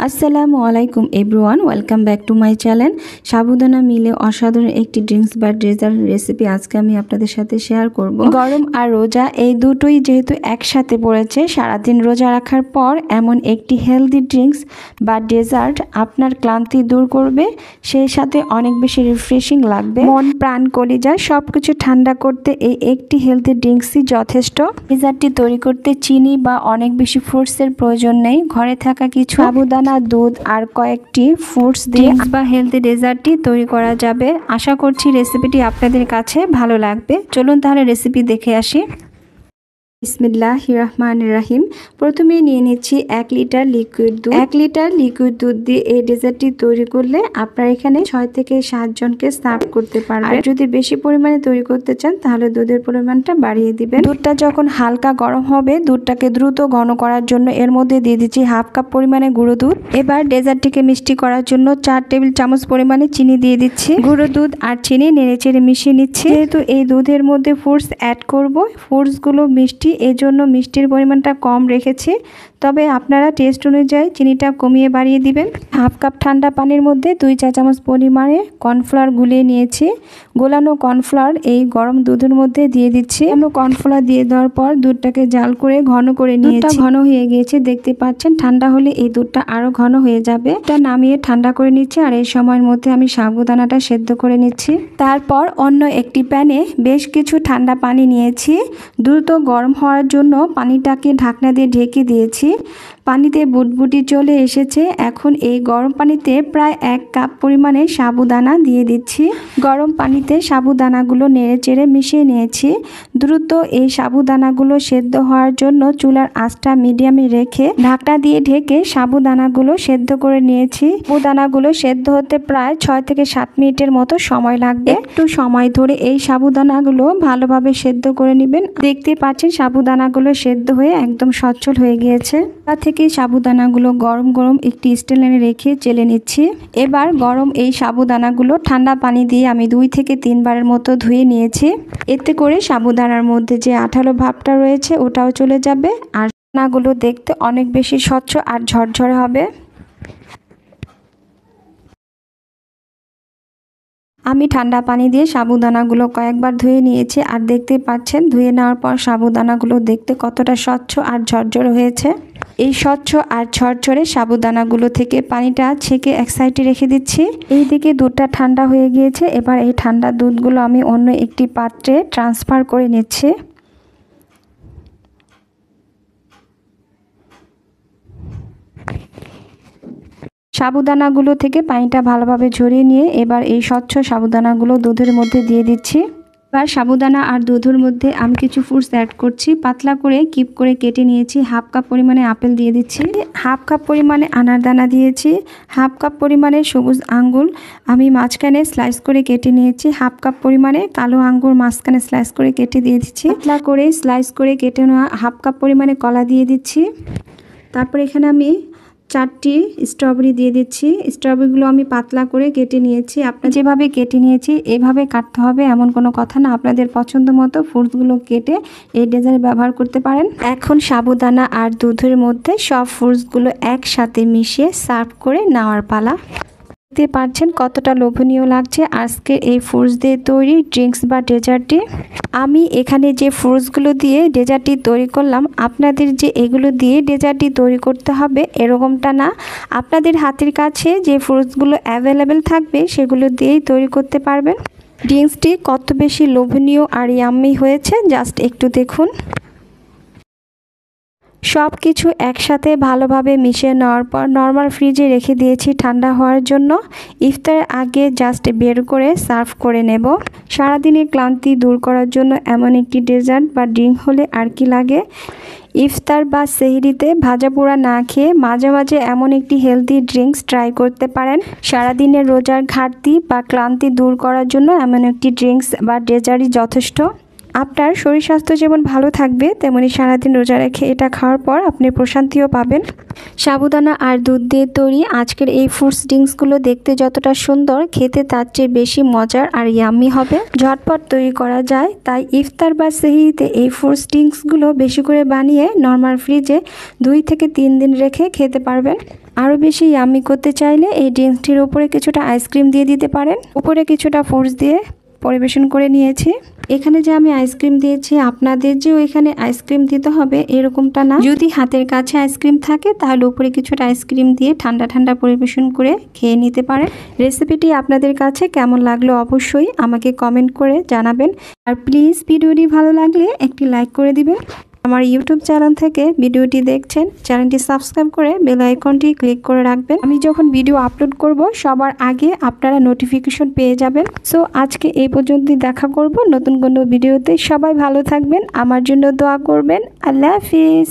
আসসালামু আলাইকুম everyone, welcome back to my channel. সাবুদানা মিলে অসাধারণ একটি ড্রিঙ্কস বা ডেজার্ট রেসিপি আজকে আমি আপনাদের সাথে শেয়ার করব। গরম আর রোজা এই দুটোই যেহেতু একসাথে পড়েছে, সারাদিন রোজা রাখার পর এমন একটি হেলদি ড্রিঙ্কস বা ডেজার্ট আপনার ক্লান্তি দূর করবে, সেই সাথে অনেক বেশি রিফ্রেশিং লাগবে। মন প্রাণ কলিজা সব কিছু ঠান্ডা করতে এই একটি হেলদি ড্রিঙ্কসই যথেষ্ট। ডেজার্টটি তৈরি করতে চিনি বা অনেক বেশি ফ্রুটসের প্রয়োজন নেই। ঘরে থাকা কিছু সাবুদানা, দুধ আর কয়েকটি ফ্রুটস দিয়ে বা হেলদি ডেজার্টটি তৈরি করা যাবে। আশা করছি রেসিপিটি আপনাদের কাছে ভালো লাগবে। চলুন তাহলে রেসিপি দেখে আসি। বিসমিল্লাহির রহমানির রহিম। প্রথমে নিয়ে নিচ্ছি 1 লিটার লিকুইড দুধ। 1 লিটার লিকুইড দুধ দিয়ে এই ডেজার্টটি তৈরি করলে আপনারা এখানে 6 থেকে 7 জনকে সার্ভ করতে পারবেন। আর যদি বেশি পরিমাণে তৈরি করতে চান তাহলে দুধের পরিমাণটা বাড়িয়ে দিবেন। দুধটা যখন হালকা গরম হবে, দুধটাকে দ্রুত ঘন করার জন্য এর মধ্যে দিয়ে দিচ্ছি 1/2 কাপ পরিমাণে গুঁড়ো দুধ। এবার ডেজার্টটিকে মিষ্টি করার জন্য 4 টেবিল চামচ পরিমাণে চিনি দিয়ে দিচ্ছি। গুঁড়ো দুধ আর চিনি নেড়েচেড়ে মিশিয়ে নিচ্ছি। যেহেতু এই দুধের মধ্যে ফ্রুটস অ্যাড করব, ফ্রুটসগুলো মিষ্টি, এজন্য মিষ্টির পরিমাণটা কম রেখেছি, তবে আপনারা টেস্ট অনুযায়ী চিনিটা কমিয়ে বাড়িয়ে দিবেন। 1/2 কাপ ঠান্ডা পানির মধ্যে 2 চা চামচ পরিমাণে কর্নফ্লাওয়ার গুলিয়ে নিয়েছি। গোলানো কর্নফ্লাওয়ার এই গরম দুধের মধ্যে দিয়ে দিচ্ছি। কর্নফ্লাওয়ার দিয়ে দেওয়ার পর দুধটাকে জাল করে ঘন করে নিয়েছি। ঘন হয়ে গিয়েছে দেখতে পাচ্ছেন। ঠান্ডা হলে এই দুধটা আরো ঘন হয়ে যাবে। এটা নামিয়ে ঠান্ডা করে নিচ্ছি। আর এই সময়ের মধ্যে আমি সাবুদানাটা সেদ্ধ করে নিচ্ছি। তারপর অন্য একটি প্যানে বেশ কিছু ঠান্ডা পানি নিয়েছি। দ্রুত গরম হওয়ার জন্য পানিটাকে ঢাকনা দিয়ে ঢেকে দিয়েছি। পানিতে বুটবুটি চলে এসেছে। এখন এই গরম পানিতে প্রায় 1 কাপ পরিমাণে সাবুদানা দিয়ে দিচ্ছি। গরম পানিতে সাবুদানাগুলো নেড়েচেড়ে মিশিয়ে নিয়েছি। দ্রুত এই সাবুদানাগুলো সেদ্ধ হওয়ার জন্য চুলার আঁচটা মিডিয়ামে রেখে ঢাকনা দিয়ে ঢেকে সাবুদানাগুলো সেদ্ধ করে নিয়েছি। সাবুদানাগুলো সেদ্ধ হতে প্রায় 6 থেকে 7 মিনিটের মতো সময় লাগবে। একটু সময় ধরে এই সাবুদানাগুলো ভালোভাবে সেদ্ধ করে নেবেন। দেখতে পাচ্ছেন সাবুদানাগুলো সেদ্ধ হয়ে একদম সচ্ছল হয়ে গিয়েছে। তা থেকে সাবুদানাগুলো গরম গরম একটি স্ট্যান্ডে রেখে চেলে নিচ্ছি। এবার গরম এই সাবুদানাগুলো ঠান্ডা পানি দিয়ে আমি 2 থেকে 3 বারের মতো ধুয়ে নিয়েছি। এতে করে সাবুদানার মধ্যে যে আঠালো ভাবটা রয়েছে ওটাও চলে যাবে, আর দানাগুলো দেখতে অনেক বেশি স্বচ্ছ আর ঝরঝরে হবে। আমি ঠান্ডা পানি দিয়ে সাবুদানাগুলো কয়েকবার ধুয়ে নিয়েছি। আর দেখতে পাচ্ছেন ধুয়ে নেওয়ার পর সাবুদানাগুলো দেখতে কতটা স্বচ্ছ আর ঝরঝরে হয়েছে। এই স্বচ্ছ আর ঝরঝরে সাবুদানাগুলো থেকে পানিটা ছেঁকে এক সাইডে রেখে দিচ্ছি। এইদিকে দুধটা ঠান্ডা হয়ে গিয়েছে। এবার এই ঠান্ডা দুধগুলো আমি অন্য একটি পাত্রে ট্রান্সফার করে নিচ্ছি। সাবুদানাগুলো থেকে পানিটা ভালোভাবে ঝরিয়ে নিয়ে এবার এই স্বচ্ছ সাবুদানাগুলো দুধের মধ্যে দিয়ে দিচ্ছি। এবার সাবুদানা আর দুধের মধ্যে আমি কিছু ফ্রুটস অ্যাড করছি। পাতলা করে কিপ করে কেটে নিয়েছি। 1/2 কাপ পরিমাণে আপেল দিয়ে দিচ্ছি। 1/2 কাপ পরিমাণে আনারদানা দিয়েছি। 1/2 কাপ পরিমাণে সবুজ আঙ্গুর আমি মাঝখানে স্লাইস করে কেটে নিয়েছি। 1/2 কাপ পরিমাণে কালো আঙ্গুর মাঝখানে স্লাইস করে কেটে দিয়ে দিচ্ছি। পাতলা করে স্লাইস করে কেটে নেওয়া 1/2 কাপ পরিমাণে কলা দিয়ে দিচ্ছি। তারপর এখানে আমি 4টি স্ট্রবেরি দিয়ে দিচ্ছি। স্ট্রবেরিগুলো আমি পাতলা করে কেটে নিয়েছি। আপনারা যেভাবে কেটে নিয়েছি এভাবে কাটতে হবে এমন কোনো কথা না। আপনাদের পছন্দ মতো ফ্রুটসগুলো কেটে এই ডেজার্টে ব্যবহার করতে পারেন। এখন সাবুদানা আর দুধের মধ্যে সব ফ্রুটসগুলো একসাথে মিশিয়ে সার্ভ করে নেওয়ার পালা। দেখতে পাচ্ছেন কতটা লোভনীয় লাগছে আজকের এই ফ্রুটস দিয়ে তৈরি ড্রিঙ্কস বা ডেজার্টটি। আমি এখানে যে ফ্রুটসগুলো দিয়ে ডেজার্টটি তৈরি করলাম, আপনাদের যে এগুলো দিয়ে ডেজার্টটি তৈরি করতে হবে এরকমটা না। আপনাদের হাতের কাছে যে ফ্রুটসগুলো অ্যাভেলেবেল থাকবে সেগুলো দিয়েই তৈরি করতে পারবেন। ড্রিঙ্কসটি কত বেশি লোভনীয় আর ইয়াম্মি হয়েছে জাস্ট একটু দেখুন। সব কিছু একসাথে ভালোভাবে মিশিয়ে নেওয়ার পর নর্মাল ফ্রিজে রেখে দিয়েছি ঠান্ডা হওয়ার জন্য। ইফতারের আগে জাস্ট বের করে সার্ভ করে নেব। সারাদিনের ক্লান্তি দূর করার জন্য এমন একটি ডেজার্ট বা ড্রিঙ্ক হলে আর কি লাগে। ইফতার বা সেহরিতে ভাজা পোড়া না খেয়ে মাঝে মাঝে এমন একটি হেলদি ড্রিঙ্কস ট্রাই করতে পারেন। সারাদিনের রোজার ঘাটতি বা ক্লান্তি দূর করার জন্য এমন একটি ড্রিঙ্কস বা ডেজার্টই যথেষ্ট। আপনার শরীর স্বাস্থ্য যেমন ভালো থাকবে তেমনি সারাদিন রোজা রেখে এটা খাওয়ার পর আপনি প্রশান্তিও পাবেন। সাবুদানা আর দুধ দিয়ে তৈরি আজকের এই ফ্রুটস ড্রিঙ্কসগুলো দেখতে যতটা সুন্দর, খেতে তার চেয়ে বেশি মজার আর ইয়াম্মি হবে। ঝটপট তৈরি করা যায়, তাই ইফতার বা সেহরিতে এই ফ্রুটস ড্রিঙ্কসগুলো বেশি করে বানিয়ে নর্মাল ফ্রিজে 2 থেকে 3 দিন রেখে খেতে পারবেন। আরও বেশি ইয়াম্মি করতে চাইলে এই ড্রিঙ্কসটির উপরে কিছুটা আইসক্রিম দিয়ে দিতে পারেন। উপরে কিছুটা ফ্রুটস দিয়ে পরিবেশন করে নিয়েছি। এখানে যে আমি আইসক্রিম দিয়েছি, আপনাদের যে ওইখানে আইসক্রিম দিতে হবে এরকমটা না। যদি হাতের কাছে আইসক্রিম থাকে তাহলে উপরে কিছুটা আইসক্রিম দিয়ে ঠান্ডা ঠান্ডা পরিবেশন করে খেয়ে নিতে পারেন। রেসিপিটি আপনাদের কাছে কেমন লাগলো অবশ্যই আমাকে কমেন্ট করে জানাবেন। আর প্লিজ ভিডিওটি ভালো লাগলে একটি লাইক করে দিবেন। আমার ইউটিউব চ্যানেল থেকে ভিডিওটি দেখছেন, চ্যানেলটি সাবস্ক্রাইব করে বেল আইকনটি ক্লিক করে রাখবেন। আমি যখন ভিডিও আপলোড করব সবার আগে আপনারা নোটিফিকেশন পেয়ে যাবেন। সো আজকে এই পর্যন্তই, দেখা করব নতুন কোনো ভিডিওতে। সবাই ভালো থাকবেন, আমার জন্য দোয়া করবেন। আল্লাহ হাফিজ।